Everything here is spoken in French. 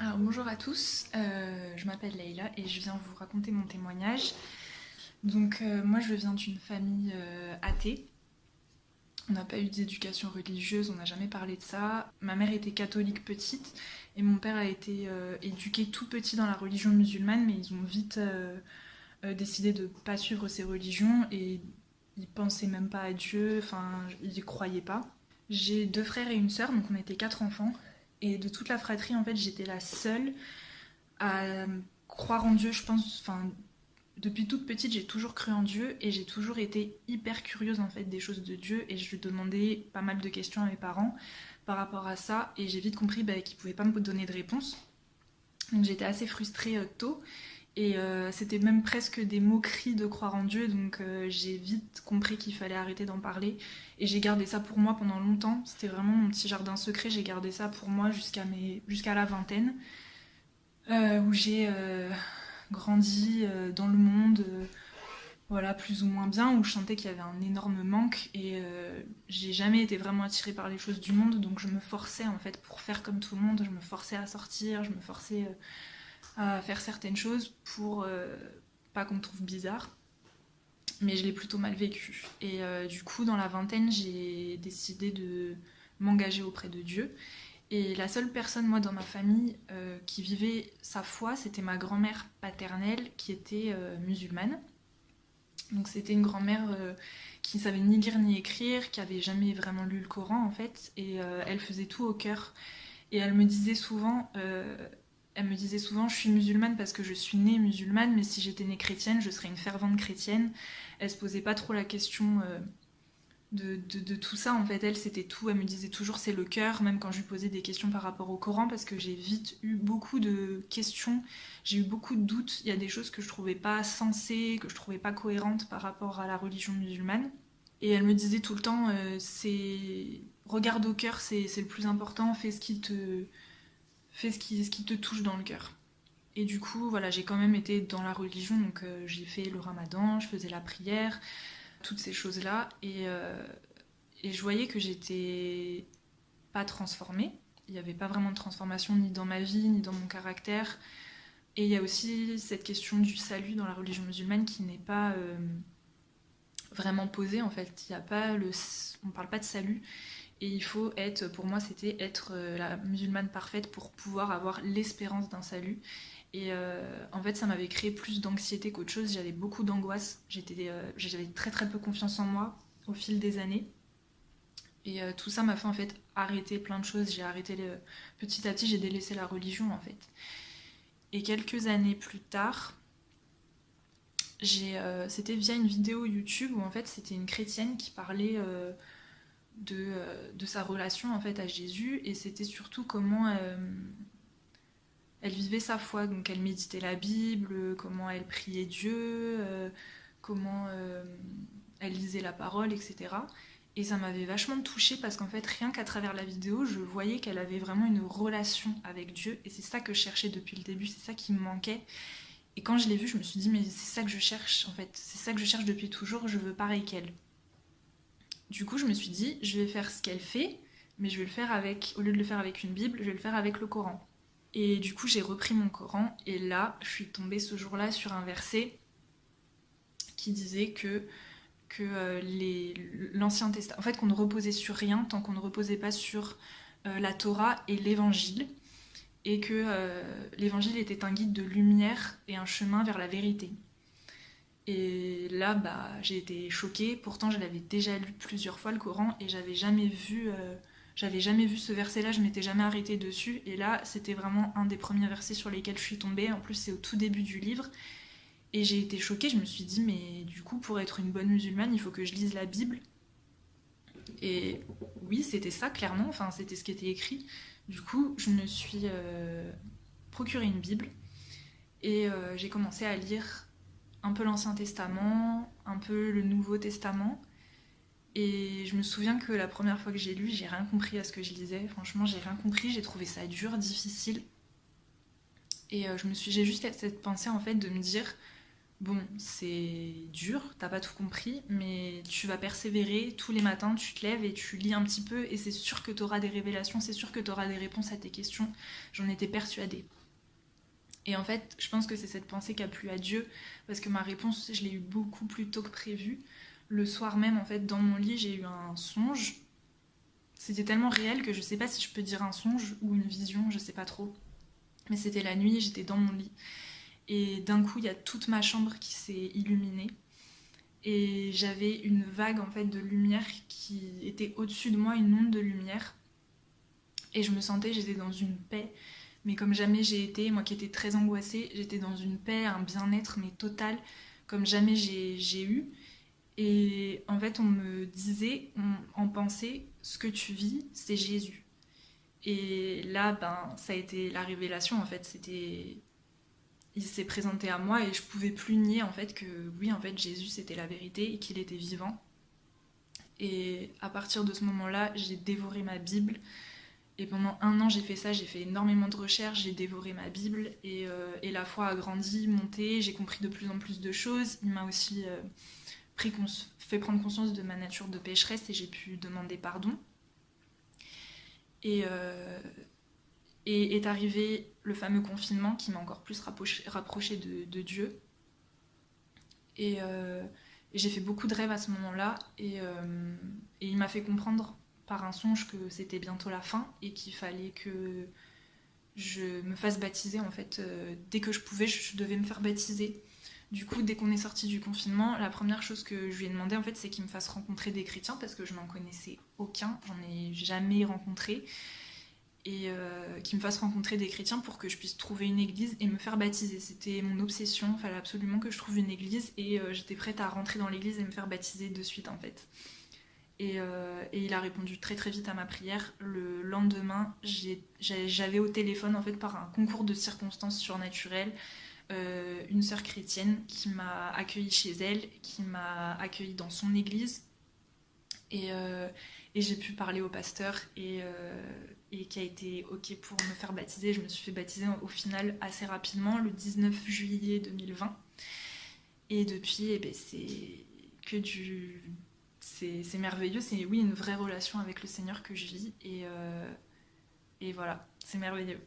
Alors bonjour à tous, je m'appelle Leïla et je viens vous raconter mon témoignage. Moi je viens d'une famille athée. On n'a pas eu d'éducation religieuse, on n'a jamais parlé de ça. Ma mère était catholique petite et mon père a été éduqué tout petit dans la religion musulmane, mais ils ont vite décidé de ne pas suivre ces religions et ils pensaient même pas à Dieu, enfin ils y croyaient pas. J'ai deux frères et une sœur, donc on était quatre enfants. Et de toute la fratrie, en fait, j'étais la seule à croire en Dieu, je pense. Enfin, depuis toute petite, j'ai toujours cru en Dieu et j'ai toujours été hyper curieuse en fait des choses de Dieu et je lui demandais pas mal de questions à mes parents par rapport à ça et j'ai vite compris qu'ils pouvaient pas me donner de réponse. Donc j'étais assez frustrée tôt et c'était même presque des moqueries de croire en Dieu, donc j'ai vite compris qu'il fallait arrêter d'en parler et j'ai gardé ça pour moi pendant longtemps. C'était vraiment mon petit jardin secret, j'ai gardé ça pour moi jusqu'à la vingtaine où j'ai grandi dans le monde, voilà, plus ou moins bien, où je sentais qu'il y avait un énorme manque et j'ai jamais été vraiment attirée par les choses du monde, donc je me forçais en fait pour faire comme tout le monde, je me forçais à sortir, je me forçais à faire certaines choses pour pas qu'on me trouve bizarre, mais je l'ai plutôt mal vécu. Et du coup, dans la vingtaine, j'ai décidé de m'engager auprès de Dieu. Et la seule personne, moi, dans ma famille, qui vivait sa foi, c'était ma grand-mère paternelle, qui était musulmane. Donc c'était une grand-mère qui ne savait ni lire ni écrire, qui avait jamais vraiment lu le Coran, en fait, et elle faisait tout au cœur. Et elle me disait souvent, je suis musulmane parce que je suis née musulmane, mais si j'étais née chrétienne, je serais une fervente chrétienne. Elle se posait pas trop la question de tout ça. En fait, elle, c'était tout. Elle me disait toujours, c'est le cœur, même quand je lui posais des questions par rapport au Coran, parce que j'ai vite eu beaucoup de questions, j'ai eu beaucoup de doutes. Il y a des choses que je trouvais pas sensées, que je trouvais pas cohérentes par rapport à la religion musulmane. Et elle me disait tout le temps, c'est regarde au cœur, c'est le plus important, fais ce qui te touche dans le cœur. Et du coup, voilà, j'ai quand même été dans la religion, donc j'ai fait le ramadan, je faisais la prière, toutes ces choses-là, et je voyais que j'étais pas transformée. Il n'y avait pas vraiment de transformation ni dans ma vie, ni dans mon caractère. Et il y a aussi cette question du salut dans la religion musulmane qui n'est pas vraiment posée en fait. Il y a pas le, on parle pas de salut. Et il faut être, pour moi, c'était être la musulmane parfaite pour pouvoir avoir l'espérance d'un salut. Et en fait, ça m'avait créé plus d'anxiété qu'autre chose. J'avais beaucoup d'angoisse. J'avais très très peu confiance en moi au fil des années. Et tout ça m'a fait en fait arrêter plein de choses. Petit à petit, j'ai délaissé la religion en fait. Et quelques années plus tard, c'était via une vidéo YouTube où en fait c'était une chrétienne qui parlait de sa relation en fait à Jésus et c'était surtout comment elle vivait sa foi. Donc elle méditait la Bible, comment elle priait Dieu, comment elle lisait la parole, etc. Et ça m'avait vachement touchée parce qu'en fait, rien qu'à travers la vidéo, je voyais qu'elle avait vraiment une relation avec Dieu. Et c'est ça que je cherchais depuis le début, c'est ça qui me manquait. Et quand je l'ai vue, je me suis dit, mais c'est ça que je cherche en fait. C'est ça que je cherche depuis toujours, je veux pareil qu'elle. Du coup, je me suis dit, je vais faire ce qu'elle fait, mais je vais le faire avec, au lieu de le faire avec une Bible, je vais le faire avec le Coran. Et du coup, j'ai repris mon Coran, et là, je suis tombée ce jour-là sur un verset qui disait que l'Ancien Testament, en fait, qu'on ne reposait sur rien tant qu'on ne reposait pas sur la Torah et l'Évangile, et que l'Évangile était un guide de lumière et un chemin vers la vérité. Et là, j'ai été choquée. Pourtant, je l'avais déjà lu plusieurs fois le Coran et j'avais jamais vu ce verset-là. Je m'étais jamais arrêtée dessus. Et là, c'était vraiment un des premiers versets sur lesquels je suis tombée. En plus, c'est au tout début du livre. Et j'ai été choquée. Je me suis dit, mais du coup, pour être une bonne musulmane, il faut que je lise la Bible. Et oui, c'était ça, clairement. Enfin, c'était ce qui était écrit. Du coup, je me suis procuré une Bible et j'ai commencé à lire un peu l'Ancien Testament, un peu le Nouveau Testament. Et je me souviens que la première fois que j'ai lu, j'ai rien compris à ce que je lisais. Franchement, j'ai rien compris, j'ai trouvé ça dur, difficile. Et j'ai juste cette pensée en fait de me dire, Bon, c'est dur, t'as pas tout compris, mais tu vas persévérer. Tous les matins, tu te lèves et tu lis un petit peu, et c'est sûr que t'auras des révélations, c'est sûr que t'auras des réponses à tes questions. J'en étais persuadée. Et en fait, je pense que c'est cette pensée qui a plu à Dieu, parce que ma réponse, je l'ai eu beaucoup plus tôt que prévu. Le soir même, en fait, dans mon lit, j'ai eu un songe. C'était tellement réel que je sais pas si je peux dire un songe ou une vision, je sais pas trop. Mais c'était la nuit, j'étais dans mon lit. Et d'un coup, il y a toute ma chambre qui s'est illuminée. Et j'avais une vague en fait de lumière qui était au-dessus de moi, une onde de lumière. Et je me sentais, j'étais dans une paix, mais comme jamais j'ai été, moi qui étais très angoissée, j'étais dans une paix, un bien-être, mais total, comme jamais j'ai eu. Et en fait, on me disait, en pensée, ce que tu vis, c'est Jésus. Et là, ben, ça a été la révélation, en fait, c'était... Il s'est présenté à moi et je pouvais plus nier en fait que oui, en fait, Jésus c'était la vérité et qu'il était vivant. Et à partir de ce moment-là, j'ai dévoré ma Bible. Et pendant 1 an, j'ai fait ça, j'ai fait énormément de recherches, j'ai dévoré ma Bible et la foi a grandi, monté, j'ai compris de plus en plus de choses. Il m'a aussi fait prendre conscience de ma nature de pécheresse et j'ai pu demander pardon. Et, euh, et est arrivé le fameux confinement qui m'a encore plus rapproché de Dieu. Et, euh, et j'ai fait beaucoup de rêves à ce moment-là et il m'a fait comprendre par un songe que c'était bientôt la fin et qu'il fallait que je me fasse baptiser en fait. Dès que je pouvais, je devais me faire baptiser. Du coup, dès qu'on est sorti du confinement, la première chose que je lui ai demandé en fait, c'est qu'il me fasse rencontrer des chrétiens parce que je n'en connaissais aucun, j'en ai jamais rencontré et qu'il me fasse rencontrer des chrétiens pour que je puisse trouver une église et me faire baptiser. C'était mon obsession, il fallait absolument que je trouve une église et j'étais prête à rentrer dans l'église et me faire baptiser de suite en fait. Et il a répondu très très vite à ma prière. Le lendemain, j'avais au téléphone en fait par un concours de circonstances surnaturelles une sœur chrétienne qui m'a accueillie chez elle, qui m'a accueillie dans son église et, euh, et j'ai pu parler au pasteur et qui a été ok pour me faire baptiser. Je me suis fait baptiser au final assez rapidement, le 19 juillet 2020. Et depuis, eh ben, c'est que du... C'est merveilleux, c'est oui une vraie relation avec le Seigneur que je vis et voilà, c'est merveilleux.